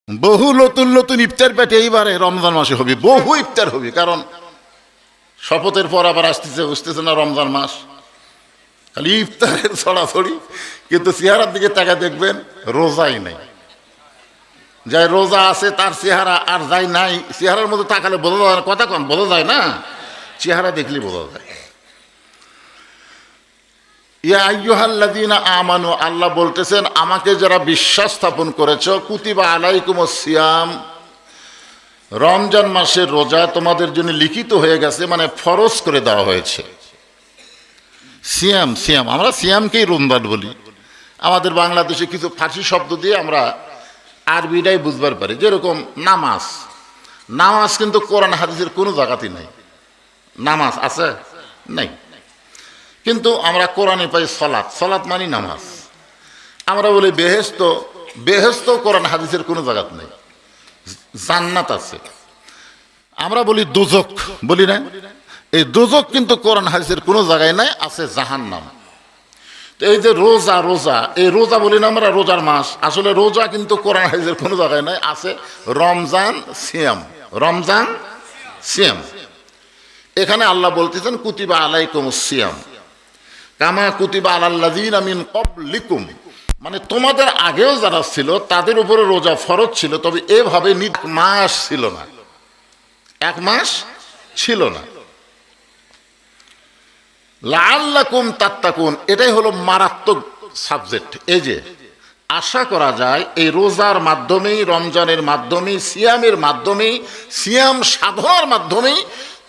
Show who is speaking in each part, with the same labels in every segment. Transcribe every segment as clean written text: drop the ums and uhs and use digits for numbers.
Speaker 1: বহু নতুন নতুন ইফতার পেটে এইবারে রমজান মাসে হবে, বহু ইফতার হবে। কারণ শপথের পর আবার আসতেছে, বুঝতেছে না রমজান মাস, খালি ইফতারের ছড়াছড়ি। কিন্তু চেহারার দিকে তাকা দেখবেন রোজাই নাই। যাই রোজা আছে তার চেহারা, আর যাই নাই চেহারার মধ্যে তাকালে বোঝা যায় না, কথা কম বোঝা যায় না, চেহারা দেখলে বোঝা যায়। ইয়া আইয়ুহাল্লাযীনা আমানু, আল্লাহ বলতেছেন আমাকে যারা বিশ্বাস স্থাপন করেছো, কুতিবা আলাইকুমুস সিয়াম, রমজান মাসের রোজা তোমাদের জন্য লিখিত হয়ে গেছে, মানে ফরজ করে দেওয়া হয়েছে। সিয়াম, সিয়াম, আমরা সিয়ামকেই রমজান বলি। আমাদের বাংলাদেশে কিছু ফার্সি শব্দ দিয়ে আমরা আরবিটাই বুঝবার পারি, যেরকম নামাজ। নামাজ কিন্তু কোরআন হাদিসের কোনো জায়গাতেই নাই। নামাজ আছে নাই, কিন্তু আমরা কোরআনে পাই সলাৎ, সলাৎ মানে নামাজ। আমরা বলি বেহেশত, বেহেশত কোরআন হাদিসের কোনো জায়গাত নেই। জান্নাত আছে। আমরা বলি দোজক, বলি না, এই দোজক কিন্তু কোরআন হাদিসের কোনো জায়গায় নাই, আছে জাহান্নাম। তো এই যে রোজা, রোজা, এই রোজা বলি না আমরা রোজার মাস, আসলে রোজা কিন্তু কোরআন হাদিসের কোনো জায়গায় নাই, আছে রমজান সিয়াম, রমজান সিয়াম। এখানে আল্লাহ বলতেছেন কুতিবা আলাইকুমুস সিয়াম কামা কুতিবা আলাল্লাযীনা মিন ক্বাবলিকুম, মানে তোমাদের আগেও যারা ছিল তাদের উপরে রোজা ফরজ ছিল, তবে এভাবে মাস ছিল না, এক মাস ছিল না। লাআল্লাকুম তাত্তাকুন, এটাই হলো মারাত্মক সাবজেক্ট। এই যে আশা করা যায় এই রোজার মাধ্যমেই, রমজানের মাধ্যমেই, সিয়ামের মাধ্যমেই, সিয়াম সাধনার মাধ্যমেই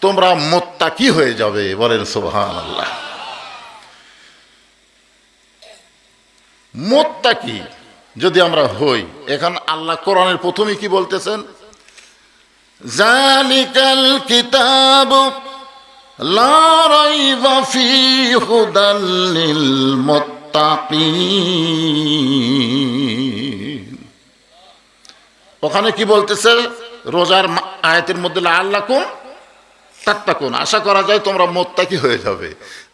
Speaker 1: তোমরা মুত্তাকি হয়ে যাবে। বলেন সুবহানাল্লাহ। মুত্তাকি যদি আমরা হই, এখন আল্লাহ কোরআনের প্রথমে কি বলতেছেন, যালিকাল কিতাবু লা রাইবা ফীহি হুদাল লিল মুত্তাকিন। ওখানে কি বলতেছে, রোজার আয়াতের মধ্যে লাআল্লাকুম তাত্তাকুন, আশা করা যায় তোমরা মুত্তাকি হয়ে যাবে।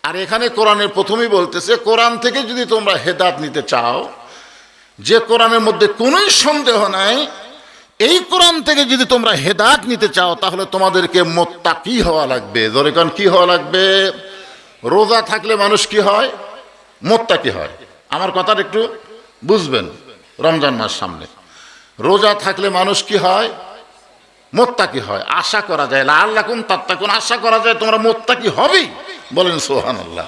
Speaker 1: আর এখানে কোরআনের প্রথমেই বলতেছে কোরআন থেকে যদি তোমরা হেদায়েত নিতে চাও, যে কোরআনের মধ্যে কোনোই সন্দেহ নাই, এই কোরআন থেকে যদি তোমরা হেদায়েত নিতে চাও তাহলে তোমাদেরকে মুত্তাকি হওয়া লাগবে। ধরে কোন কি হওয়া লাগবে? রোজা থাকলে মানুষ কি হয়? মুত্তাকি হয়। আমার কথাটা একটু বুঝবেন। রমজান মাস সামনে, রোজা থাকলে মানুষ কি হয়? মুত্তাকি হয়। আশা করা যায় লাআল্লাকুম তাত্তাকুন, আশা করা যায় তোমরা মুত্তাকি হবেই। বলেন সুবহানাল্লাহ।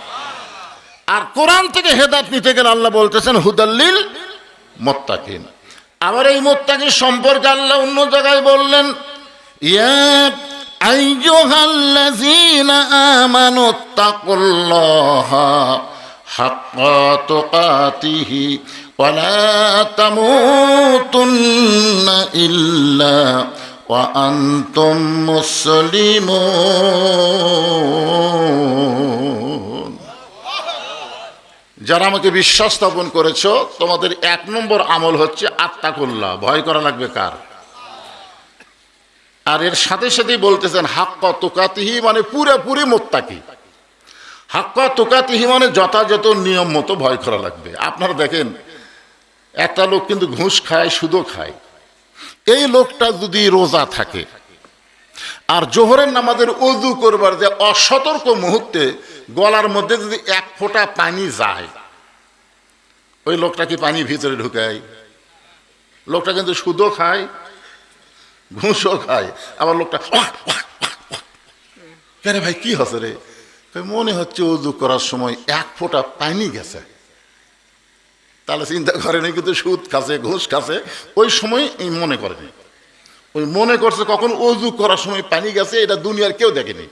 Speaker 1: আর কোরআন থেকে হেদায়েত নিতে গেলে আল্লাহ বলতেছেন হুদাল্লিল মুত্তাকিন। আবার এই মুত্তাকি সম্পর্কে আল্লাহ অন্য জায়গায় বললেন, ইয়া আইয়ুহাল্লাযীনা আমানু তাকুল্লাহা হাক্কা তুকাতিহি ওয়া লা তামুতুন্না ইল্লা ওয়া আনতুম মুসলিমুন। যারা আমাকে বিশ্বাস স্থাপন করেছো, তোমাদের এক নম্বর আমল হচ্ছে আত্তাকুল্লাহ, ভয় করা লাগবে কার? আর এর সাথে সাথেই বলতেছেন হাক্কা তুকাতিহি, মানে পুরোপুরি মুত্তাকি। হাক্কা তুকাতিহি মানে যথাযথ নিয়ম মতো ভয় করা লাগবে। আপনারা দেখেন একটা লোক কিন্তু ঘুষ খায়, সুদও খায়। এই লোকটা যদি রোজা থাকে আর জোহরের নামাজের ওযু করবার যে অসতর্ক মুহূর্তে গলার মধ্যে যদি এক ফোঁটা পানি যায়, ওই লোকটা কি পানি ভিতরে ঢুকায়? লোকটা কিন্তু সুদও খায়, ঘুষও খায়। আবার লোকটা কেন ভাই কি হচ্ছে রে? মনে হচ্ছে ওযু করার সময় এক ফোঁটা পানি গেছে। তাহলে চিন্তা করেনি কিন্তু সুদ খাচ্ছে, ঘুষ খাচ্ছে, ওই সময় এই মনে করেনি। ওই মনে করছে কখন ওযু করার সময় পানি গেছে, এটা দুনিয়ার কেউ দেখেনি।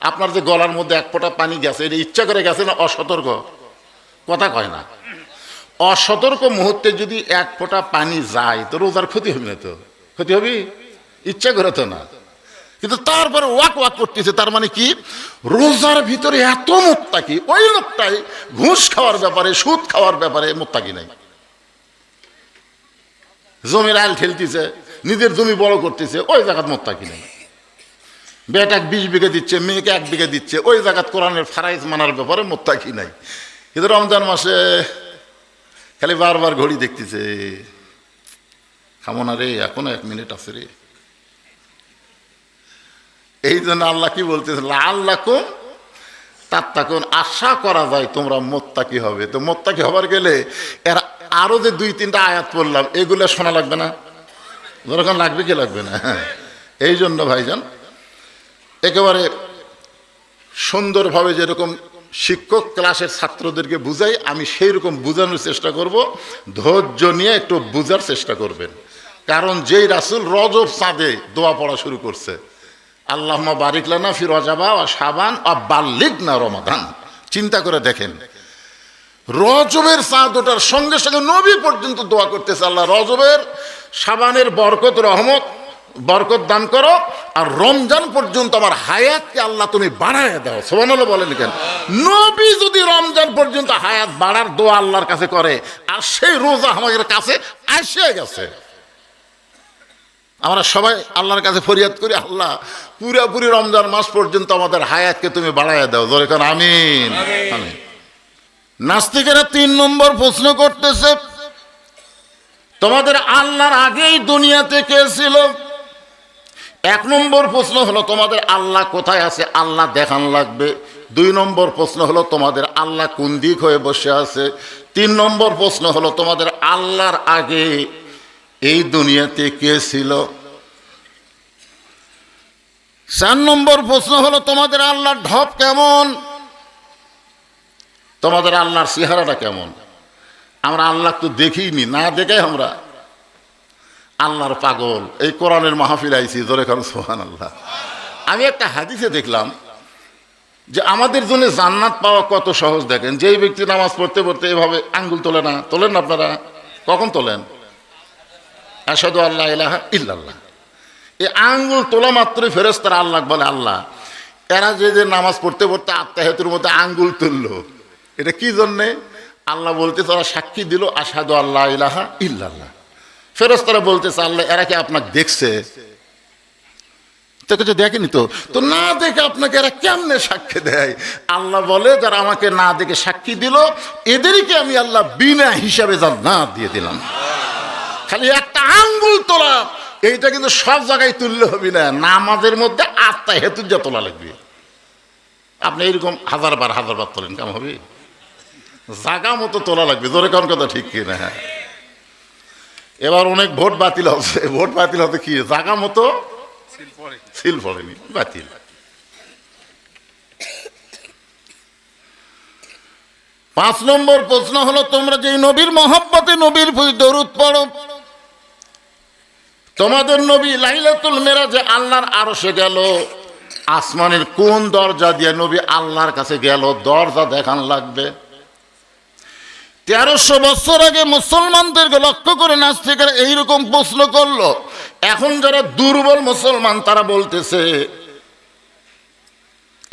Speaker 1: আপনার যে গলার মধ্যে এক ফোঁটা পানি গেছে, এটা ইচ্ছা করে গেছে না অসতর্ক? কথা কয় না। অসতর্ক মুহূর্তে যদি এক ফোঁটা পানি যায় তো রোজার ক্ষতি হবে না? তো ক্ষতি হবে? ইচ্ছা করে তো না, কিন্তু তারপরে ওয়াক ওয়াক করতেছে। তার মানে কি? রোজার ভিতরে এত মুত্তাকি, ওই লোকটাই ঘুষ খাওয়ার ব্যাপারে, সুদ খাওয়ার ব্যাপারে মুত্তাকি নাই। জমির আইল ঠেলতেছে, নিজের জমি বড় করতেছে, ওই জায়গাত মুত্তাকি নাই। বেটাকে 20 বিঘা দিচ্ছে, মেয়েকে 1 বিঘা দিচ্ছে, ওই জায়গাত কোরআনের ফারাইজ মানার ব্যাপারে মুত্তাকি নাই। কিন্তু রমজান মাসে খালি বারবার ঘড়ি দেখতেছে, খামো না রে, এখনো 1 মিনিট আছে রে। এই জন্য আল্লাহ কি বলতেছে, লাআল্লাকুম তাত্তাকুন, আশা করা যায় তোমরা মোত্তাকি হবে। তো মোত্তাকি হবার গেলে এর আরো যে 2-3টা আয়াত পড়লাম, এগুলো শোনা লাগবে না? যখন লাগবে কি লাগবে না? এই জন্য ভাইজান একেবারে সুন্দরভাবে যেরকম শিক্ষক ক্লাসের ছাত্রদেরকে বুঝাই, আমি সেই রকম বোঝানোর চেষ্টা করব। ধৈর্য নিয়ে একটু বোঝার চেষ্টা করবেন। কারণ যেই রাসূল রজব চাঁদে দোয়া পড়া শুরু করছে, আল্লাহুম্মা বারিক লানা ফি রজাবা ওয়া শাবান ওয়া বাল্লিগনা রমাদান, চিন্তা করে দেখেন, রজবের চাঁদ ওঠার সঙ্গে সঙ্গে নবী পর্যন্ত দোয়া করতেছে, আল্লাহ রজবের শাবানের বরকত রহমত বরকত দান করো, আর রমজান পর্যন্ত আমার হায়াতকে আল্লাহ তুমি বাড়ায় দাও। সুবহানাল্লাহ বলেন কেন? নবী যদি রমজান পর্যন্ত হায়াত বাড়ার দোয়া আল্লাহর কাছে করে, আর সেই রোজা আমাদের কাছে আসে গেছে, আমরা সবাই আল্লাহর কাছে ফরিয়াদ করি, আল্লাহ পুরোপুরি রমজান মাস পর্যন্ত আমাদের হায়াতকে তুমি বাড়ায় দাও। জোরে কারণ আমিন আমিন। নাস্তিকেরা 3 নম্বর প্রশ্ন করতেছে, তোমাদের আল্লাহর আগেই দুনিয়াতে কে ছিল? 1 নম্বর প্রশ্ন হলো তোমাদের আল্লাহ কোথায় আছে, আল্লাহ দেখান লাগবে। 2 নম্বর প্রশ্ন হলো তোমাদের আল্লাহ কোন দিক হয়ে বসে আছে। 3 নম্বর প্রশ্ন হলো তোমাদের আল্লাহর আগে এই দুনিয়াতে কে ছিল। 4 নম্বর প্রশ্ন হলো তোমাদের আল্লাহর ঢপ কেমন, তোমাদের আল্লাহর চেহারাটা কেমন। আমরা আল্লাহ তো দেখিনি, না দেখে আমরা আল্লাহর পাগল। এই কোরআনের মাহফিল আইছি, জোরে কারণ সুবহানাল্লাহ। আমি একটা হাদিসে দেখলাম যে আমাদের জন্য জান্নাত পাওয়া কত সহজ। দেখেন, যেই ব্যক্তি নামাজ পড়তে পড়তে এভাবে আঙ্গুল তোলে না, তোলেন না আপনারা? কখন তোলেন? আশহাদু আল্লা ইলাহা ইল্লাল্লাহ, এই আঙ্গুল তোলা মাত্রই ফেরেশতারা আল্লাহ বলে, আল্লাহ এরা যে নামাজ পড়তে পড়তে আত্মাহিয়াতের মধ্যে আঙ্গুল তুললো, এটা কি জন্যে? আল্লাহ বলতে তারা সাক্ষী দিল আশহাদু আল্লা ইলাহা ইল্লাল্লাহ। ফেরেশতারা বলতেছে, আল্লাহ এরা কি আপনাকে দেখছে? তো কিছু দেখেনি তো, তো না দেখে আপনাকে এরা কেমনে সাক্ষী দেয়? আল্লাহ বলে, যারা আমাকে না দেখে সাক্ষী দিল, এদেরকে আমি আল্লাহ বিনা হিসাবে জান্নাত দিয়ে দিলাম। খালি একটা আঙ্গুল তোলা, এইটা কিন্তু সব জায়গায় তুললে হবে না, নামাজের মধ্যে আত্মাহিয়াতুর যা তোলা লাগবে। আপনি এইরকম 1000 বার তোলেন, কেমন হবে? জাগা মতো তোলা লাগবে। জোরে কোন কথা ঠিক কি না? হ্যাঁ, এবার অনেক ভোট বাতিল হচ্ছে। ভোট বাতিল হতে কি, জাগা মতো সিল পড়েনি, বাতিল। 5 নম্বর প্রশ্ন হলো, তোমরা যে নবীর মহব্বতে নবীর প্রতি দরুদ পড়ো, তোমাদের নবী লাইলাতুল মেরাজে আল্লাহর আরশে গেল, আসমানের কোন দরজা দিয়ে নবী আল্লাহর কাছে গেল? দরজা দেখান লাগবে। 1300 বছর আগে মুসলমানদেরকে লক্ষ্য করে নাস্তিকেরা এইরকম প্রশ্ন করলো। এখন যারা দুর্বল মুসলমান তারা বলতেছে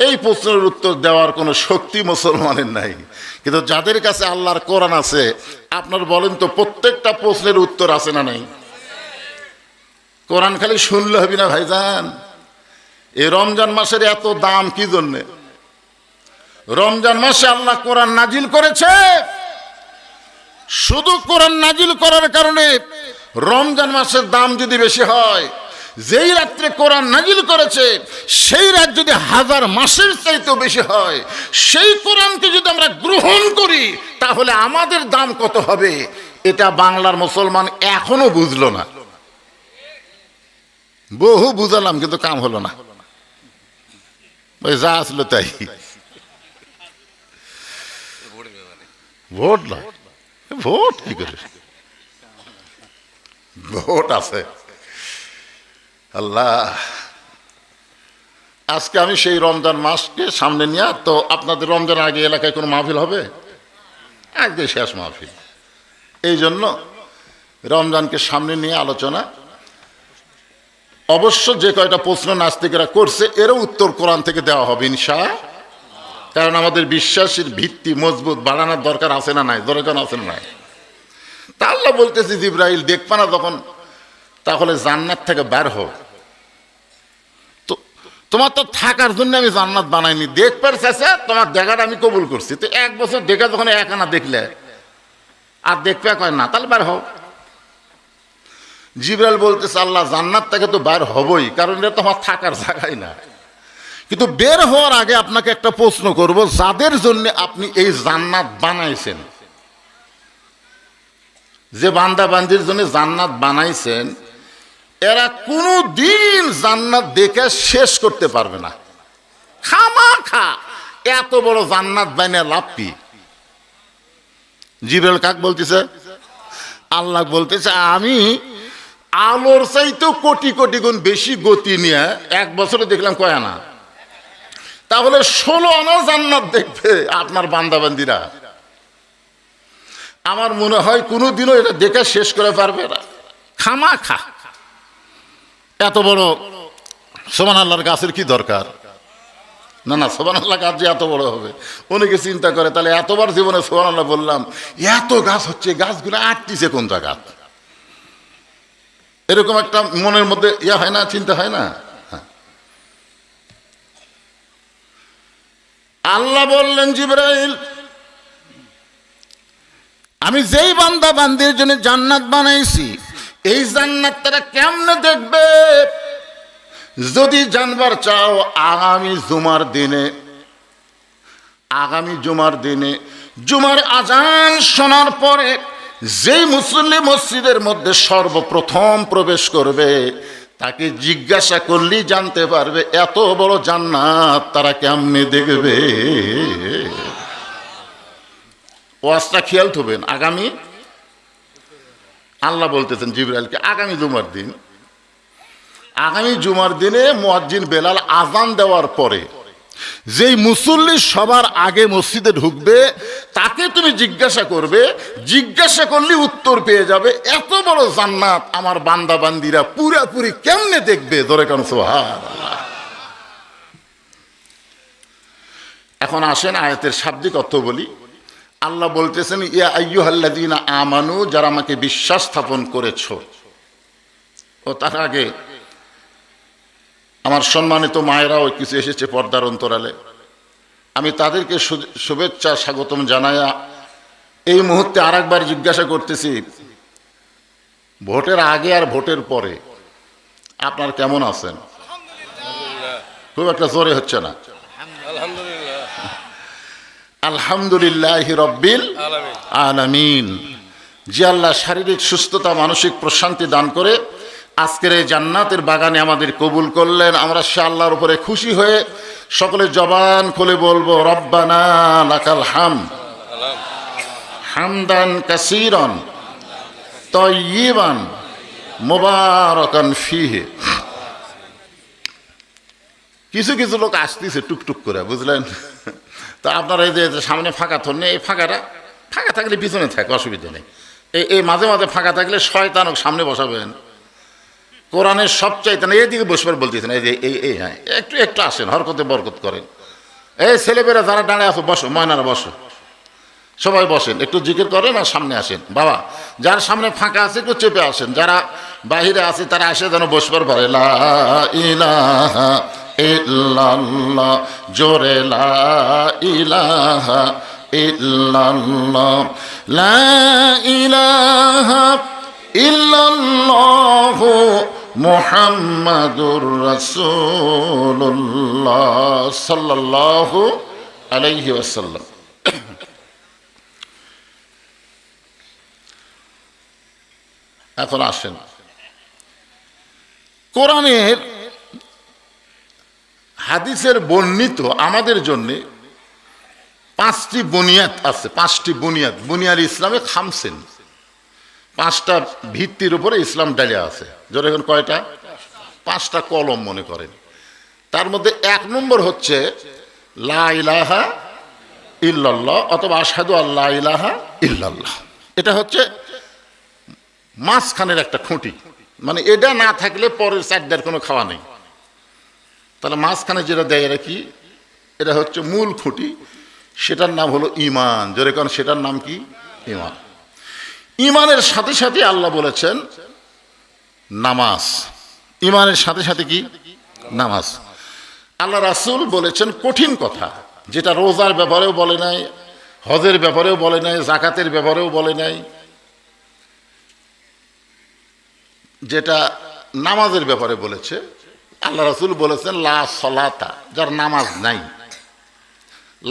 Speaker 1: এই প্রশ্নের উত্তর দেওয়ার কোনো শক্তি মুসলমানের নাই। কিন্তু যাদের কাছে আল্লাহর কোরআন আছে, আপনার বলেন তো প্রত্যেকটা প্রশ্নের উত্তর আছে না নাই? কোরআন খালি শুনলে হবে না ভাইজান। এই রমজান মাসের এত দাম কি জন্যে? রমজান মাসে আল্লাহ কোরআন নাজিল করেছে, শুধু কোরআন নাজিল করার কারণে রমজান মাসের দাম যদি বেশি হয়, যেই রাত্রে কোরআন নাজিল করেছে সেই রাত যদি 1000 মাসের চাইতেও বেশি হয়, সেই কোরআনকে যদি আমরা গ্রহণ করি তাহলে আমাদের দাম কত হবে, এটা বাংলার মুসলমান এখনো বুঝলো না। বহু বুঝালাম কিন্তু কাম হলো না, ওই যা আসলো তাই। ভোট না, ভোট কি করে? ভোট আছে। আল্লাহ, আজকে আমি সেই রমজান মাসকে সামনে নিয়ে, তো আপনাদের রমজান আগে এলাকায় কোনো মাহফিল হবে? আজকে শেষ মাহফিল। এই জন্য রমজানকে সামনে নিয়ে আলোচনা। অবশ্য যে কয়টা প্রশ্ন নাস্তিকেরা করছে এরও উত্তর কোরআন থেকে দেওয়া হবে ইনশাআল্লাহ। কারণ আমাদের বিশ্বাসের ভিত্তি মজবুত বাড়ানোর দরকার আছে না নাই? দরকার আছে না নাই? তা আল্লাহ বলতেছি, জিবরাইল দেখবা না যখন, তাহলে জান্নাত থেকে বের হোক। তো তোমার তো থাকার জন্য আমি জান্নাত বানাইনি, দেখবার চাইছে, তোমার দেখাটা আমি কবুল করছি। তো 1 বছর দেখা যখন এক আনা দেখলে আর দেখবে কয় না, তাহলে বের হোক। জিবরাইল বলতেছে আল্লাহ জান্নাত থেকে তো বের হবই, কারণ এটা তো আমার থাকার জায়গাই না। কিন্তু বের হওয়ার আগে আপনাকে একটা প্রশ্ন করব, যাদের জন্য আপনি এই জান্নাত বানাইছেন, যে বান্দা বান্দির জন্য জান্নাত বানাইছেন, এরা কোনো দিন জান্নাত দেখে শেষ করতে পারবে না। খামাখা এত বড় জান্নাত বানিয়ে লাভ কি? জিবরাইল কাক বলতেছে? আল্লাহ বলতেছে আমি আলোর চাইতেও কোটি কোটি গুণ বেশি গতি নিয়ে এক বছরে দেখলাম কয় আনা, তাহলে 16 আনা জান্নাত দেখবে আপনার বান্দাবান্দিরা। আমার মনে হয় কোনোদিনও এটা দেখে শেষ করে পারবে না। খামাখা এত বড় সুবহানাল্লাহর গাছের কি দরকার? না না, সুবহানাল্লাহ গাছ যে এত বড় হবে অনেকে চিন্তা করে, তাহলে এতবার জীবনে সুবহানাল্লাহ বললাম, এত গাছ হচ্ছে, গাছগুলো আটটিছে কোন জায়গা? এরকম একটা মনের মধ্যে ইয়া হয় না, চিন্তা হয় না? আল্লাহ বললেন জিবরাইল, আমি যেই বান্দা বান্দির জন্য জান্নাত বানাইছি, এই জান্নাত তারা কেমনে দেখবে? যদি জানবার চাও, আগামী জুমার দিনে জুমার আজান শোনার পরে যেই মুসল্লি মসজিদের মধ্যে সর্বপ্রথম প্রবেশ করবে, তাকে জিজ্ঞাসা করলেই জানতে পারবে এত বড় জান্নাত তারা কেমনে দেখবে। ওয়াজটা খেয়াল থবেন। আগামী, আল্লাহ বলতেছেন জিবরাইলকে, আগামী জুমার দিনে মুয়াজ্জিন বেলাল আজান দেওয়ার পরে যেই মুসল্লি সবার আগে মসজিদে ঢুকবে, তাকে তুমি জিজ্ঞাসা করবে, জিজ্ঞাসা করলে উত্তর পেয়ে যাবে এত বড় জান্নাত আমার বান্দা বান্দিরা পুরাপুরি কেমনে দেখবে। ধরে কেন সুবহানাল্লাহ। এখন আসেন আয়াতের শাব্দিক অর্থ বলি। আল্লাহ বলতেছেন, ইয়া আইয়ুহাল্লাযীনা আমানু, যারা আমাকে বিশ্বাস স্থাপন করেছো। ও তার আগে আমার সম্মানিত মায়েরাও কিছু এসেছে পর্দার অন্তরালে, আমি তাদেরকে শুভেচ্ছা স্বাগতম জানায়া এই মুহূর্তে আরেকবার জিজ্ঞাসা করতেছি, ভোটের আগে আর ভোটের পরে আপনার কেমন আছেন? খুব একটা জোরে হচ্ছে না। আলহামদুলিল্লাহ রব্বিল আলামিন। যে আল্লাহ শারীরিক সুস্থতা, মানসিক প্রশান্তি দান করে আজকের এই জান্নাতের বাগানে আমাদের কবুল করলেন, আমরা সে আল্লাহর উপরে খুশি হয়ে সকলে জবান খুলে বলবো, রব্বানা লাকাল হামদ হামদান কাসীরান তাইয়িবান মুবারাকান ফীহি। কিছু কিছু লোক আসতেছে টুকটুক করে, বুঝলেন? তা আপনারা এই যে সামনে ফাঁকা থন, এই ফাঁকা থাকলে পিছনে থাকে, অসুবিধা নেই। এই মাঝে মাঝে ফাঁকা থাকলে শয়তানক সামনে বসাবেন। কোরআনের সবচাইতে না এইদিকে বসবার বলতেছেন, এই যে এই হ্যাঁ, একটু আসেন, হরকতে বরকত করেন। এই ছেলেমেয়েরা যারা দাঁড়িয়ে আছো বসো, ময়নারা বসো, সবাই বসেন, একটু জিকির করেন আর সামনে আসেন। বাবা যার সামনে ফাঁকা আছে একটু চেপে আসেন, যারা বাহিরে আছে তারা আসে যেন বসবার পারে। লা ইলাহা ইল্লাল্লাহ, জোরে লা ইলাহা ইল্লাল্লাহ, লা ইলাহা ইল্লাল্লাহু মুহাম্মাদুর রাসূলুল্লাহ সাল্লাল্লাহু আলাইহি ওয়াসাল্লাম। এখন আসেন, কোরআনের হাদিসের বর্ণিত আমাদের জন্য 5টি বুনিয়াদ আছে। 5টি বুনিয়াদ ইসলামে খামসেন, 5টা ভিত্তির উপরে ইসলাম দাঁড়িয়ে আছে। যেটা এখন কয়টা? 5টা কলম মনে করেন। তার মধ্যে 1 নম্বর হচ্ছে লা ইলাহা ইল্লাল্লাহ অথবা আশহাদু আল্লা ইলাহা ইল্লাল্লাহ। এটা হচ্ছে মাঝখানের একটা খুঁটি, মানে এটা না থাকলে পরের 4টার কোনো খাওয়া নেই। তাহলে মাঝখানে যেটা দেয় এরা কি? এটা হচ্ছে মূল খুঁটি, সেটার নাম হলো ঈমান। যেরকম সেটার নাম কি? ঈমান। ঈমানের সাথে সাথে আল্লাহ বলেছেন নামাজ। ঈমানের সাথে সাথে কি? নামাজ। আল্লাহ রাসূল বলেছেন কঠিন কথা, যেটা রোজার ব্যাপারেও বলে নাই, হজের ব্যাপারেও বলে নাই, যাকাতের ব্যাপারেও বলে নাই। যেটা নামাজের ব্যাপারে বলেছে, আল্লাহ রাসূল বলেছেন লা সলাতা, যার নামাজ নাই,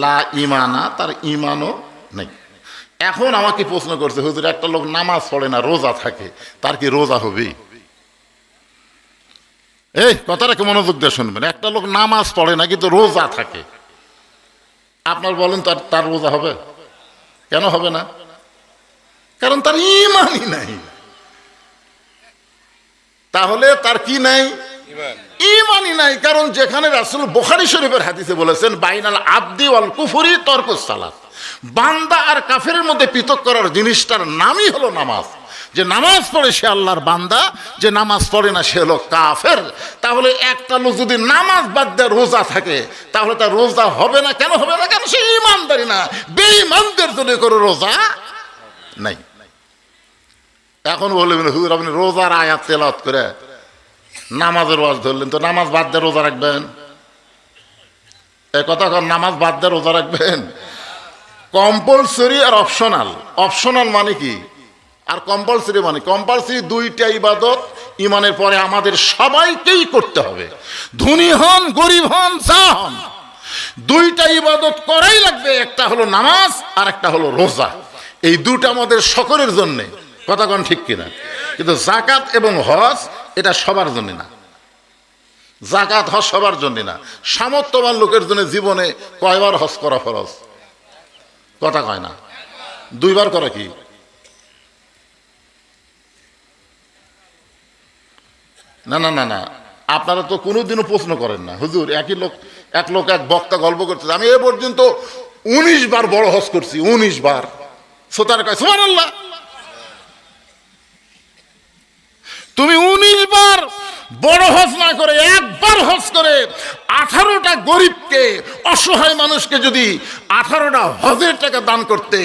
Speaker 1: লা ইমানা, তার ইমানও নেই। এখন আমাকে প্রশ্ন করছে, হুজুর একটা লোক নামাজ পড়ে না, রোজা থাকে, তার কি রোজা হবে? এই কথাটাকে মনোযোগ দিয়ে শুনবেন। একটা লোক নামাজ পড়ে না কিন্তু রোজা থাকে, আপনার বলেন তার রোজা হবে? কেন হবে না? কারণ তার ঈমানই নাই। তাহলে তার কি নাই? ঈমানই নাই। কারণ যেখানে রাসূল বুখারী শরীফের হাদিসে বলেছেন বাইনাল আবদি ওয়াল কুফরি তরকুস সালাত, বান্দা আর কাফেরের মধ্যে পৃথক করার জিনিসটার নামই হলো নামাজ। যে নামাজ পড়ে সে আল্লাহর বান্দা, যে নামাজ পড়ে না সে হলো কাফের। তাহলে একটা লোক যদি নামাজ বাদ দিয়ে রোজা থাকে তাহলে তার রোজা হবে না। কেন হবে না? কারণ সে ঈমানদারি না। বেঈমানদের জন্য কোনো রোজা নাই। এখন বলবেন হুজুর আপনি রোজার আয়াত তেলাওয়াত করে নামাজের ওয়াজ ধরলেন, তো নামাজ বাদ দিয়ে রোজা রাখবেন? এ কথা কন, নামাজ বাদ দিয়ে রোজা রাখবেন? কম্পালসরি আর অপশনাল। অপশনাল মানে কি আর কম্পালসরি মানে? কম্পালসরি দুইটা ইবাদত ইমানের পরে আমাদের সবাইকেই করতে হবে, ধনী হন গরিব হন যা হন, দুইটা ইবাদত করাই লাগবে। একটা হলো নামাজ আর একটা হলো রোজা। এই দুটো আমাদের সকলের জন্যে। কথা কন ঠিক কিনা? কিন্তু যাকাত এবং হজ এটা সবার জন্য না। যাকাত হজ সবার জন্য না। সামর্থ্যবান লোকের জন্য জীবনে কয়বার হজ করা ফরজ? কথা কয় না? দুইবার করা কি? না না না না, আপনারা তো কোনোদিনও প্রশ্ন করেন না। হুজুর এক লোক এক বক্তা গল্প করতেছে, আমি এ পর্যন্ত 19 বার বড় হজ করছি, 19 বার। সোতার কয় সুবহানাল্লাহ। তুমি 19 বার বড় হজ না করে একবার হজ করে 18টা গরিবকে অসহায় মানুষকে যদি 18টা হজের টাকা দান করতে,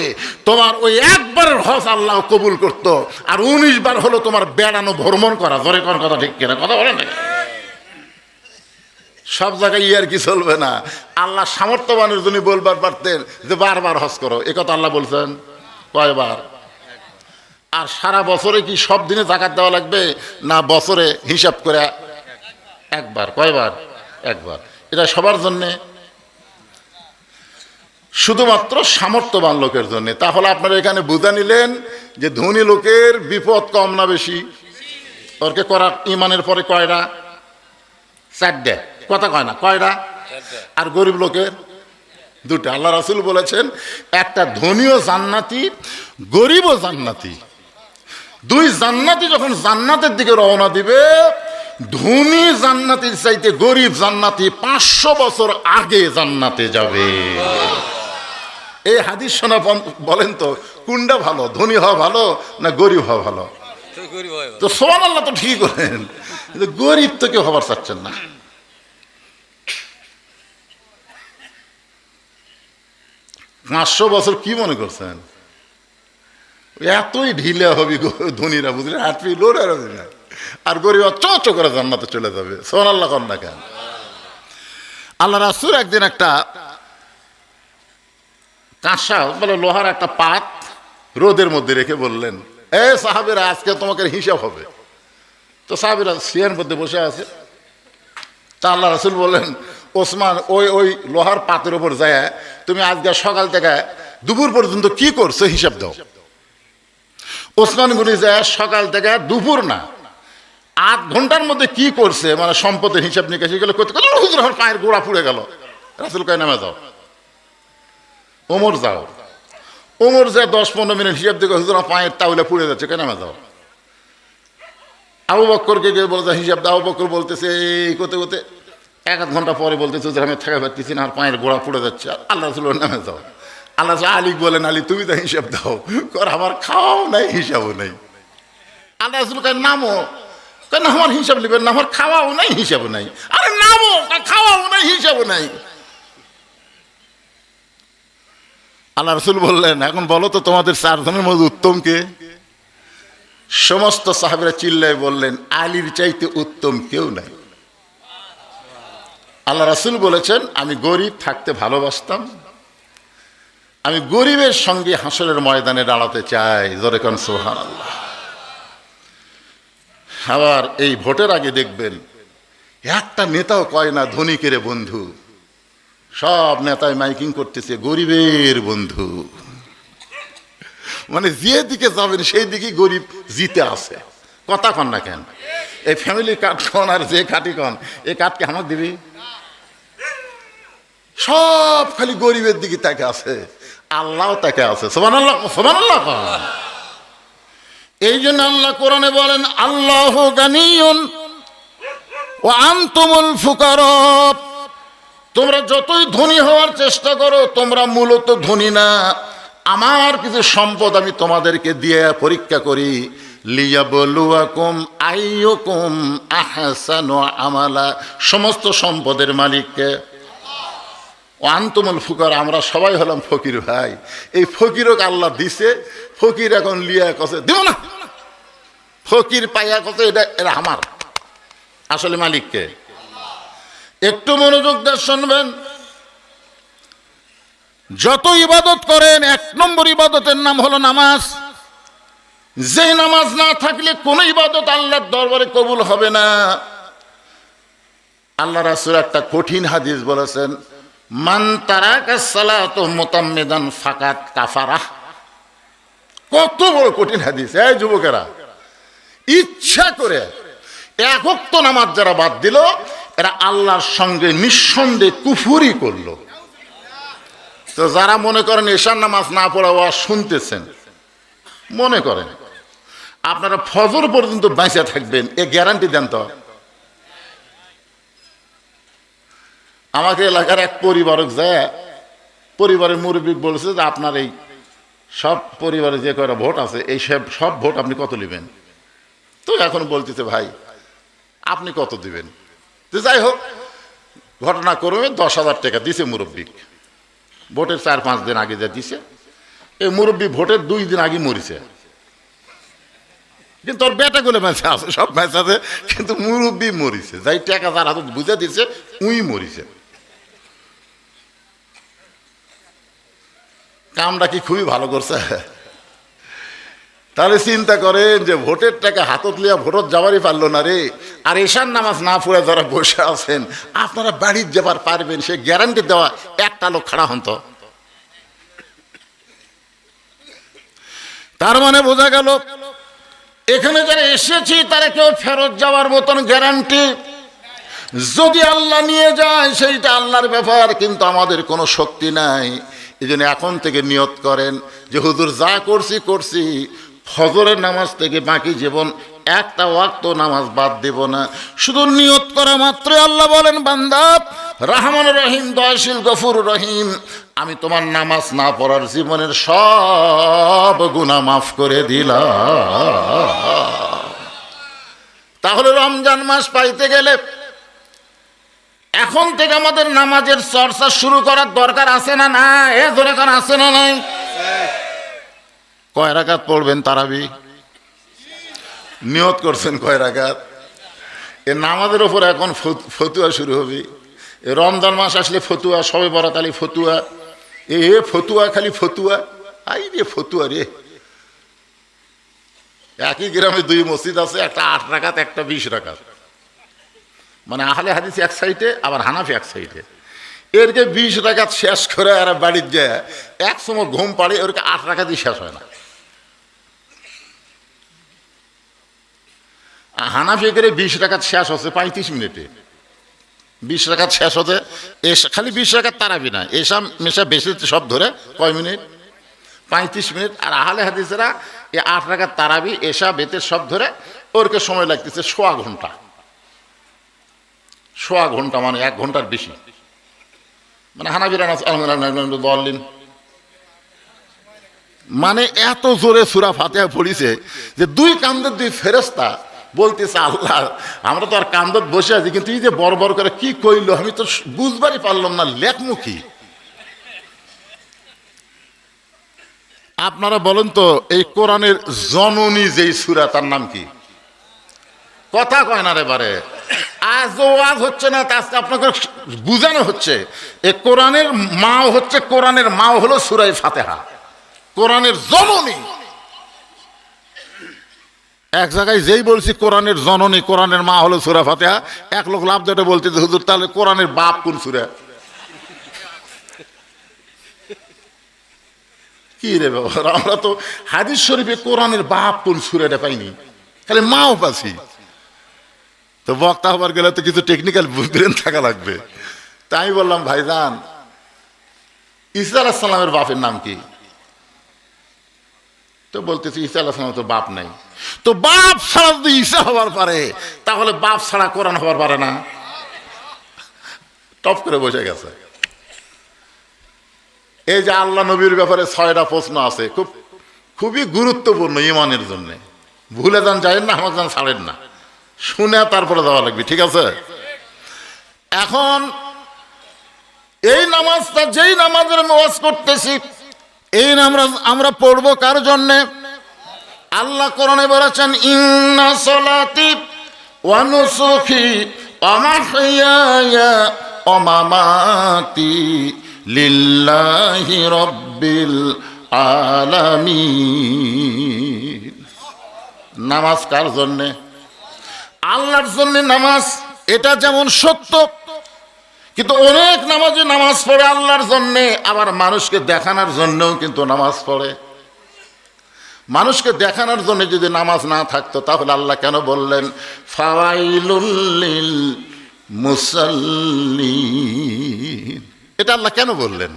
Speaker 1: তোমার ওই একবারের হজ আল্লাহ কবুল করত। আর 19 বার হলো তোমার বেড়ানো ভ্রমণ করা। ধরে কোন কথা ঠিক কিনা? কথা বলেন না? সব জায়গায় আর কি চলবে না। আল্লাহ সামর্থ্যবানের জন্য বলবার পারতেন যে বারবার হজ করো। এ কথা আল্লাহ বলছেন কয়বার? আর সারা বছরে কি সব দিনে যাকাত দেওয়া লাগবে? না, বছরে হিসাব করে একবার। কয়বার? একবার। এটা সবার জন্যে, শুধুমাত্র সামর্থ্যবান লোকের জন্য। তাহলে আপনারা এখানে বুঝা নিলেন যে ধনী লোকের বিপদ কম না বেশি? ওরকে করা ইমানের পরে কয়টা? 4টে। কথা কয় না? কয়টা? আর গরিব লোকের 2টা। আল্লাহ রাসূল বলেছেন একটা ধনীও জান্নাতি, গরিবও জান্নাতি। 2 জান্নাতি যখন জান্নাতের দিকে রওনা দিবে, ধনী জান্নাতির চাইতে গরিব জান্নাতি 500 বছর আগে জান্নাতে যাবে। এই হাদিস শোনা বলেন তো কোনটা ভালো? ধনী হওয়া ভালো না গরিব হওয়া ভালো? তো সুবহানাল্লাহ তো ঠিক বলেন, কিন্তু গরিব তো কেউ হবার চাচ্ছেন না। পাঁচশো বছর কি মনে করছেন? এতই ঢিলে হবে ধনীরা, বুঝলেন? হাঁটবি লোড আর গরিব চো করে জান্নাতে চলে যাবে। সুবহানাল্লাহ কর না কেন? আল্লাহ রাসূল একদিন একটা কাঁসা বলে লোহার একটা পাত রোদের মধ্যে রেখে বললেন, এ সাহাবীরা আজকে তোমাকে হিসাব হবে। তো সাহাবীরা সিয়ার মধ্যে বসে আছে। তা আল্লাহ রাসূল বললেন, ওসমান ওই লোহার পাতের উপর যায় তুমি আজকে সকাল থেকে দুপুর পর্যন্ত কি করছো হিসাব দাও। ওসমান গনি যায় সকাল থেকে দুপুর না 8 ঘন্টার মধ্যে কি করছে, মানে সম্পদের হিসাব নিকাশ গেলে করতে করতে হুজুর আমার পায়ের গোড়া পুড়ে গেল। রাসূল কয় নামে যাও। ওমর যাও। ওমর যায় 10-15 মিনিট হিসাব দেখে হুজুর আমার পায়ের তাউলে পুড়ে যাচ্ছে, কেন নামে যাও। আবু বকরকে গিয়ে বলতে হিসাব দাও। আবু বকর বলতেছে এই করতে করতে 1-8 ঘন্টা পরে বলতেছে হুজুর আমি থাকা পারতেছি না, আর পায়ের গোড়া পুড়ে যাচ্ছে। আল্লাহ রাসূল নামে যাও। আল্লাহ আলী বলেন, আলী তুমি তো হিসাব দাও। কর আমার খাওয়াও নাই হিসাবও নাই। আল্লাহ রাসূল কয় নামো। কেন আমার হিসাব নেবেন না? আমার খাওয়াও নাই হিসাবও নাই। আরে নামো, খাওয়াও নাই হিসাবও নাই। আল্লাহ রাসূল বললেন, এখন বলো তো তোমাদের 4 জনের মধ্যে উত্তম কে? সমস্ত সাহাবীরা চিল্লায় বললেন, আলীর চাইতে উত্তম কেউ নাই। আল্লাহ রাসূল বলেছেন, আমি গরিব থাকতে ভালোবাসতাম, আমি গরিবের সঙ্গে হাসরের ময়দানে দাঁড়াতে চাই। জোরে কোন সুবহানাল্লাহ। আবার এই ভোটের আগে দেখবেন একটা নেতাও কয় না ধনীকের বন্ধু, সব নেতায় মাইকিং করতেছে গরিবের বন্ধু। মানে যে দিকে যাবেন সেই দিকে গরিব জিতে আছে। কথা কন না কেন? এই ফ্যামিলি কার্ড কন আর যে কাটি কন, এই কার্ডকে আমাকে দিবি? সব খালি গরিবের দিকে তাকে আছে, আল্লাহ তাকে আছে। সুবহানাল্লাহ, সুবহানাল্লাহ। এই জন্য আল্লাহ কোরআনে বলেন আল্লাহু গানিয়ুন ওয়া আনতুমুল ফুকারা। তোমরা যতই ধনী হওয়ার চেষ্টা করো, তোমরা মূলত ধনী না। আমার কিছু সম্পদ আমি তোমাদেরকে দিয়ে পরীক্ষা করি, লিয়াবলুয়াকুম আইয়ুকুম আহসানু আমালা। সমস্ত সম্পদের মালিককে আনতুমুল ফুকার, আমরা সবাই হলাম ফকির ভাই। এই ফকিরকে আল্লাহ দিছে, ফকির এখন লিয়া কছে দেব না, ফকির পাইয়া কছে এটা এটা আমার। আসলে মালিককে একটু মনোযোগ দিয়ে শুনবেন। যত ইবাদত করেন, এক নম্বর ইবাদতের নাম হলো নামাজ। যে নামাজ না থাকলে কোন ইবাদত আল্লাহর দরবারে কবুল হবে না। আল্লাহ রাসূল একটা কঠিন হাদিস বলেছেন, মান তারাকা সালাতু মুতাম্মিদান ফাকাত কাফারা। কত বড় কঠিন হাদিস! এই যুবকেরা, ইচ্ছা করে এক ওয়াক্ত নামাজ যারা বাদ দিল, এরা আল্লাহর সঙ্গে নিঃসন্দেহে কুফরি করলো। তো যারা মনে করেন এশার নামাজ না পড়া ওয়াজ শুনতেছেন, মনে করেন আপনারা ফজর পর্যন্ত বেঁচে থাকবেন, এ গ্যারান্টি দেন তো? আমাকে এলাকার এক পরিবারক যায়, পরিবারের মুরব্বী বলেছে যে আপনার এই সব পরিবারে যে কয়টা ভোট আছে, এই সব ভোট আপনি কত নেবেন? তো এখন বলতেছে ভাই আপনি কত দিবেন? তো যাই হোক, ঘটনাক্রমে 10,000 টাকা দিছে মুরব্বী। ভোটের 4-5 দিন আগে যা দিছে, এই মুরব্বী ভোটের 2 দিন আগে মরিছে। কিন্তু তোর বেটাগুলো বেঁচে আছে, সব বেঁচে আছে, কিন্তু মুরব্বী মরিছে। যাই টাকা যার হাতে বুঝে দিছে উই মরিছে। কামটা কি খুবই ভালো করছে? তাহলে চিন্তা করেন যে ভোটের টাকা হাতত লিয়া ভোটত যাবারই পারলো না রে। আর এশার নামাজ না পড়ে যারা বসে আছেন, আপনারা বাড়ির যাবার পারবেন সে গ্যারান্টি দেওয়া একটা লোক খাড়া হন তো। তার মানে বোঝা গেল এখানে যারা এসেছি তারা কেউ ফেরত যাওয়ার মতন গ্যারান্টি যদি আল্লাহ নিয়ে যায় সেইটা আল্লাহর ব্যাপার, কিন্তু আমাদের কোনো শক্তি নাই। এই জন্য এখন থেকে নিয়ত করেন যে হুজুর যা করছি করছি, ফজরের নামাজ থেকে বাকি জীবন একটা ওয়াক্ত নামাজ বাদ দেব না। শুধু নিয়ত করা মাত্র আল্লাহ বলেন বান্দা রহমান রহিম, দয়াশীল গফুর রহিম, আমি তোমার নামাজ না পড়ার জীবনের সব গুনাহ মাফ করে দিলাম। তাহলে রমজান মাস পাইতে গেলে এখন থেকে আমাদের নামাজের চর্চা শুরু করার দরকার আছে না না? এ দরকার আছে না নাই? কয় রাকাত পড়বেন তারাবি? নিয়ত করছেন কয় রাকাত? এ নামাজের ওপর এখন ফতুয়া শুরু হবে। এ রমজান মাস আসলে ফতুয়া, সবে বরাত আলী ফতুয়া, এ ফতুয়া খালি ফতুয়া। আই রে ফতুয়া রে! একই গ্রামে 2 মসজিদ আছে, একটা 8 রাকাত, একটা 20 রাকাত। মানে আহলে হাদিস এক সাইডে, আবার হানাফি এক সাইডে। এরকে 20 রাকাত শেষ করে আর বাড়ির যায় এক সময় ঘুম পাড়ে, ওরকে 8 রাকাতই শেষ হয় না। হানাফি করে 20 রাকাত শেষ হচ্ছে 35 মিনিটে। 20 রাকাত শেষ হতে খালি 20 রাকাত তারাবি না, এসা মেশা বেশি সব ধরে কয় মিনিট? 35 মিনিট। আর আহলে হাদিসেরা এই 8 রাকাত তারাবি এসা বেতের সব ধরে ওরকে সময় লাগতেছে 1.25 ঘন্টা। 1.25 ঘন্টা মানে 1 ঘন্টার বেশি। মানে হানাফিরা বললেন মানে এত জোরে সূরা ফাতিহা পড়িছে যে 2 কান্দের 2 ফেরেশতা বলতেছে আল্লাহ আমরা তো আর কান্দত বসে আছি, কিন্তু এই যে বড় বড় করে কি কইলো আমি তো বুঝবারই পারলাম না, লেখমুখী। আপনারা বলেন তো এই কোরআনের জননী যেই সূরা তার নাম কি? কথা কয় না রে বারে। আজ ওয়াজ হচ্ছে না, আজকে আপনাকে বুঝানো হচ্ছে এই কোরআনের মা হচ্ছে, কোরআনের মা হলো সূরা ফাতিহা, কোরআনের জননী। এক জায়গায় যেই বলছি কোরআনের জননী, কোরআনের মা হলো সূরা ফাতিহা, এক লোক লাভ দেটে বলতে হুজুর তাহলে কোরআনের বাপ কোন সূরা? কি রে বাবা, আমরা তো হাদিস শরীফে কোরআনের বাপ কোন সূরাটা পাইনি, খালি মাও পাচ্ছি। তো বক্তা হবার গেলে তো কিছু টেকনিক্যাল ব্রেন থাকা লাগবে। তাই আমি বললাম ভাইজান, ঈসা আলাইহিস সালামের বাপের নাম কি? তো বলতেছি ঈসা আলাইহিস সালামের তো বাপ নাই। তো বাপ ছাড়া যদি ঈসা হবার পারে, তাহলে বাপ ছাড়া কোরআন হবার পারে না? টপ করে বসে গেছে। এই যে আল্লাহ নবীর ব্যাপারে 6টা প্রশ্ন আছে, খুবই গুরুত্বপূর্ণ ইমানের জন্য। ভুলে যান, যাবেন না, আমাকে যান ছাড়েন না, শুনে তারপরে যাওয়া লাগবে, ঠিক আছে? এখন এই নামাজটা, যেই নামাজের ওয়াজ করতেছি, এই নামাজ আমরা পড়বো কার জন্যে? আল্লাহ কোরআনে বলেছেন, ইন্না সলাতি ওয়া নুসুকি ওয়া মাহইয়ায়া ওয়া মামাতি লিল্লাহি রাব্বিল আলামিন। নামাজ কার জন্যে? আল্লাহর জন্যে নামাজ। এটা যেমন সত্য, কিন্তু অনেক নামাজি নামাজ পড়ে আল্লাহর জন্যে, আবার মানুষকে দেখানোর জন্যও কিন্তু নামাজ পড়ে। মানুষকে দেখানোর জন্য যদি নামাজ না থাকতো, তাহলে আল্লাহ কেন বললেন ফাওয়াইলুল লিল মুসাল্লিন? এটা আল্লাহ কেন বললেন?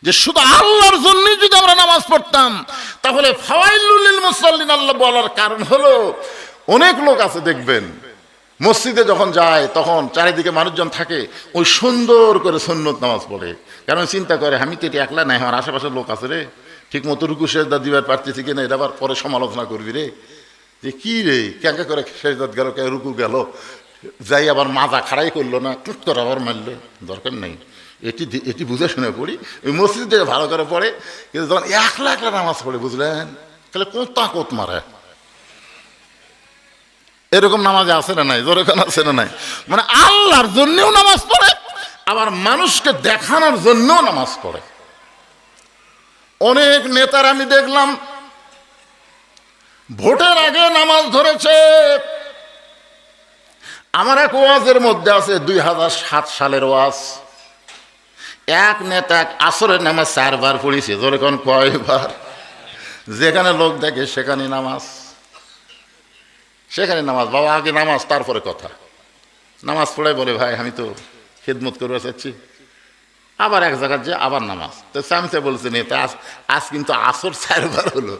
Speaker 1: যে শুধু আল্লাহর জন্যই যদি আমরা নামাজ পড়তাম, তাহলে ফাওয়াইলুল লিল মুসাল্লিন আল্লাহ বলার কারণ হলো, অনেক লোক আছে দেখবেন মসজিদে যখন যায় তখন চারিদিকে মানুষজন থাকে, ওই সুন্দর করে সুন্নত নামাজ পড়ে। কারণ চিন্তা করে, আমি তো এটা একলা নাই, আমার আশেপাশের লোক আছে রে, ঠিক মতো রুকু সেজদা দিবার পারতেছি কিনা, এটা আবার পরে সমালোচনা করবি রে, যে কি রে ক্যাঁকা করে সেজদাত গেল, কে রুকু গেল, যাই আবার মাজা খাড়াই করলো না, টুট করে আবার মারলো। দরকার নেই, এটি বুঝে শুনে পড়ি। ওই মসজিদ থেকে ভালো করে পড়ে, কিন্তু যখন একলা একলা নামাজ পড়ে, বুঝলেন, তাহলে কোথা কোত মারে। এরকম নামাজে আছে না নাই? যেরকম আছে না নাই? মানে আল্লাহর জন্যও নামাজ পড়ে, আবার মানুষকে দেখানোর জন্যও নামাজ পড়ে। অনেক নেতার আমি দেখলাম ভোটের আগে নামাজ ধরেছে। আমার এক ওয়াজের মধ্যে আছে 2007 সালের ওয়াজ। এক নেতা আসরের নামাজ 4 বার পড়েছে। যেরকম কয়বার? যেখানে লোক দেখে সেখানে নামাজ, সেখানে নামাজ। বাবা আগে নামাজ, তারপরে কথা। নামাজ পড়ে বলে, ভাই আমি তো খেদমত করতে চাচ্ছি। আবার এক জায়গায় যে আবার নামাজ। তো সামসে বলছে, নেতা আজ কিন্তু আসর 4 বার হলো।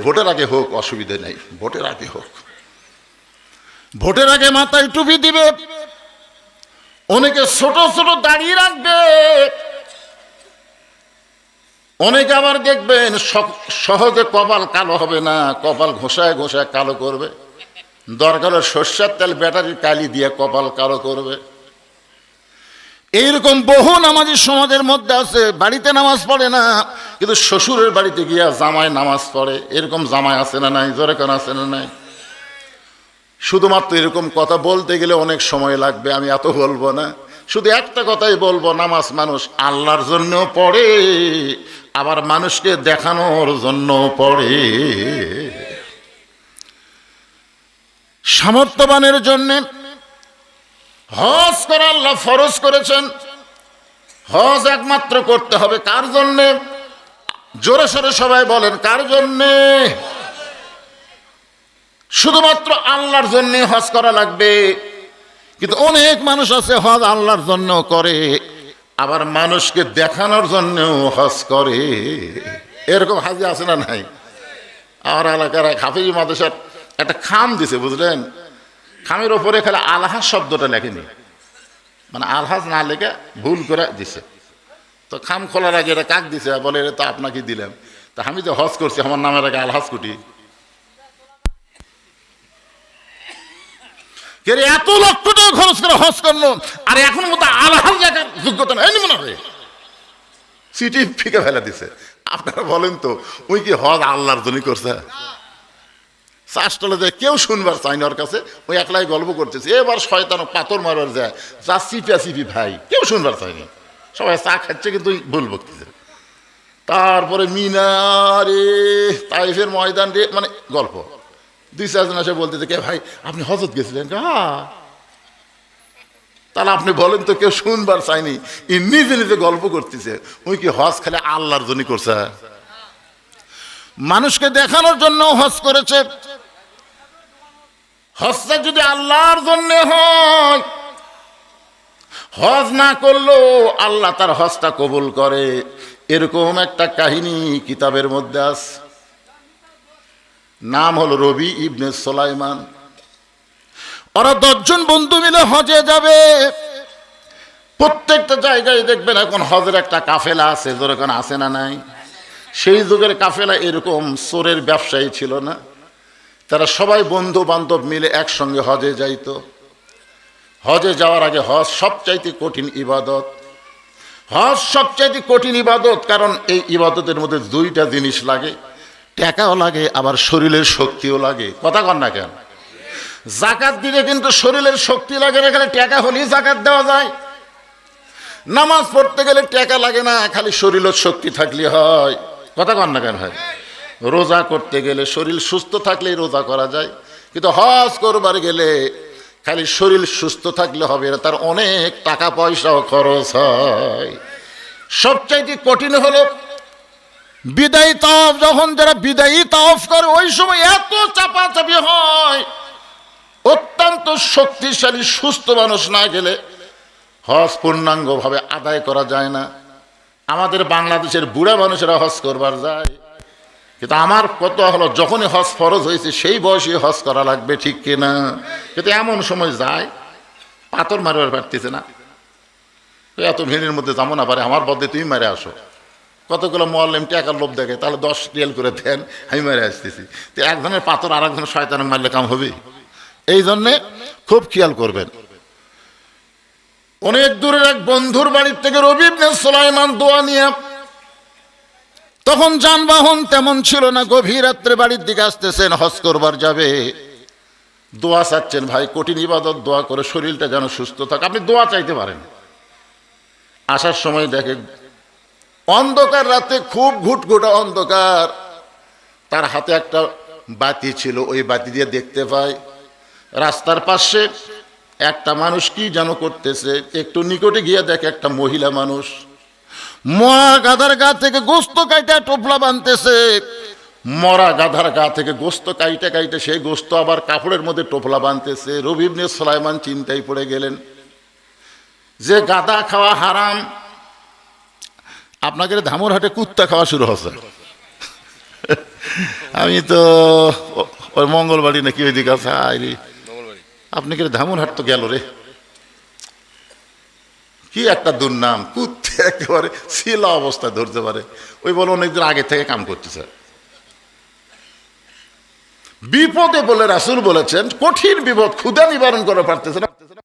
Speaker 1: ভোটের আগে হোক, অসুবিধা নেই, ভোটের আগে হোক। ভোটের আগে মাথায় টুপি দিবে, অনেকে ছোট ছোট দাঁড়িয়ে রাখবে, অনেকে আবার দেখবেন সহজে কপাল কালো হবে না, কপাল ঘষায় ঘষায় কালো করবে। দরকার সর্ষের তেল ব্যাটারির কালি দিয়ে কপাল কালো করবে। এইরকম বহু নামাজি সমাজের মধ্যে আছে, বাড়িতে নামাজ পড়ে না, কিন্তু শ্বশুরের বাড়িতে গিয়া জামাই নামাজ পড়ে। এরকম জামাই আছে না নাই? জোরে কেন আছে না নাই? শুধুমাত্র এরকম কথা বলতে গেলে অনেক সময় লাগবে, আমি এত বলবো না। শুধু একটা কথাই বলবো, নামাজ মানুষ আল্লাহর জন্য পড়ে, আবার মানুষকে দেখানোর জন্য পড়ে। সামর্থ্যবানের জন্য হজ করা আল্লাহ ফরজ করেছেন। হজ একমাত্র করতে হবে কার জন্যে? জোরে সোরে সবাই বলেন, কার জন্যে? শুধুমাত্র আল্লাহর জন্য হজ করা লাগবে। কিন্তু অনেক মানুষ আছে হজ আল্লাহর জন্য করে, আবার মানুষকে দেখানোর জন্য হজ করে। এরকম হাজি আছে না নাই? আমার এলাকার হাফিজ মাদ্রাসার একটা খাম দিছে, বুঝলেন, খামের ওপরে খালি আলহাজ শব্দটা লেখেনি, মানে আলহাজ না লেখে ভুল করে দিছে। তো খাম খোলার আগে এটা কাক দিছে, বলে এটা তো আপনাকে দিলাম। তা আমি যে হজ করছি, আমার নামের আগে আলহাজ কুটি, এত লক্ষ টাকা খরচ করে হজ করলো, আর এখন মতো আলহাজ লেখার যোগ্যতা নেই মনে হয়, সিটি ফিকে ফেলে দিছে। আপনারা বলেন তো, ওই কি হজ আল্লাহর জন্য করছে? চাষতলে যায়, কেউ শুনবার চাই না ওর কাছে, ওই একলাই গল্প করতেছে। এবার শয়তান পাথর মারবার যায়, যা চিপা চিপি ভাই, কেউ শুনবার চায়নি, সবাই চা খাচ্ছে কিন্তু ভুল বকতেছে। তারপরে মিনারে তাইফের ময়দান রে, মানে গল্প। 2-4 জন এসে বলতেছে, কে ভাই আপনি হজত গেছিলেন? হ্যাঁ। তাহলে আপনি বলেন তো, কেউ শুনবার চাইনি, ই নিজে নিজে গল্প করতেছে। ওই কি হজ খালি আল্লাহর জন্য করছে? মানুষকে দেখানোর জন্য হজ করেছে। হজটা যদি আল্লাহর জন্য হয়, হজ না করলেও আল্লাহ তার হজটা কবুল করে। এরকম একটা কাহিনী কিতাবের মধ্যে আছে, নাম হলো রবি ইবনে সুলাইমান। ওরা 10 জন বন্ধু মিলে হজে যাবে। প্রত্যেকটা জায়গায় দেখবেন এখন হজের একটা কাফেলা আছে, যেরকম আছে না নাই? সেই যুগের কাফেলা এরকম চোরের ব্যবসায়ী ছিল না, তারা সবাই বন্ধু বান্ধব মিলে একসঙ্গে হজে যাইতো। হজে যাওয়ার আগে হজ সবচাইতে কঠিন ইবাদত। হজ সবচাইতে কঠিন ইবাদত, কারণ এই ইবাদতের মধ্যে 2টা জিনিস লাগে, টাকাও লাগে আবার শরীরের শক্তিও লাগে। কথা কন না কেন? জাকাত দিলে কিন্তু শরীরের শক্তি লাগে না, খালি টাকা হলেই জাকাত দেওয়া যায়। নামাজ পড়তে গেলে টাকা লাগে না, খালি শরীরের শক্তি থাকলে হয়। কথা কন না কেন ভাই? রোজা করতে গেলে শরীর সুস্থ থাকলেই রোজা করা যায়, কিন্তু হজ করবার গেলে খালি শরীর সুস্থ থাকলে হবে না, তার অনেক টাকা পয়সাও খরচ হয়। সবচাইতে কঠিন হলো বিদায়ী তাওয়াফ। যখন যারা বিদায়ী তাওয়াফ করে, ওই সময় এত চাপাচাপি হয়, অত্যন্ত শক্তিশালী সুস্থ মানুষ না গেলে হজ পূর্ণাঙ্গভাবে আদায় করা যায় না। আমাদের বাংলাদেশের বুড়া মানুষেরা হজ করবার যায়, কিন্তু আমার কত হলো, যখনই হজ ফরজ হয়েছে সেই বয়সে হজ করা লাগবে, ঠিক কিনা? কিন্তু এমন সময় যায় পাথর মারবার পারতেছে না, এত ভিড়ের মধ্যে যাবো না পারে, আমার বদলে তুমি মারে আসো। কতগুলো মোয়াল্লিম টাকার লোভ দেখে, তাহলে 10 রিয়াল করে দেন, আমি মারে আসতেছি। তো একজনের পাথর আর একজনের শয়তানে মারলে কাম হবে? এই জন্যে খুব খেয়াল করবেন। অনেক দূরের এক বন্ধুর বাড়ির থেকে রবি ইবনে সুলাইমান দোয়া নিয়ে, তখন যানবাহন তেমন ছিল না, গভীর রাত্রে বাড়ির দিকে আসতেছেন, হজ করবার যাবে। দোয়া চাচ্ছেন, ভাই কঠিন ইবাদত, দোয়া করে শরীরটা যেন সুস্থ থাকে। আপনি দোয়া চাইতে পারেন। আসার সময় দেখে অন্ধকার রাতে, খুব ঘুটঘুটা অন্ধকার, তার হাতে একটা বাতি ছিল, ওই বাতি দিয়ে দেখতে পায় রাস্তার পাশে একটা মানুষ কি যেন করতেছে। একটু নিকটে গিয়ে দেখে একটা মহিলা মানুষ মরা গাধার গা থেকে গোস্ত কাইটা টোপলা বানতেছে। মরা গাধার গা থেকে গোস্ত কাইটে কাইটে সেই গোস্ত আবার কাপড়ের মধ্যে টোপলা বানতেছে। রবি ইবনে সুলাইমান চিন্তায় পড়ে গেলেন যে গাধা খাওয়া হারাম, আপনাদের ধামরহাটে কুত্তা খাওয়া শুরু হচ্ছে। আমি তো ওই মঙ্গলবাড়ি নাকি ওই দিকে আছে, আপনি কি ধামরহাট তো গেল রে, কি একটা দুর্নাম, কুত্তে একেবারে শিলা অবস্থায় ধরতে পারে। ওই বলে অনেকদিন আগে থেকে কাম করতেছে। বিপদে বলে রাসূল বলেছেন, কঠিন বিপদ, ক্ষুধা নিবারণ করে পারতেছে না।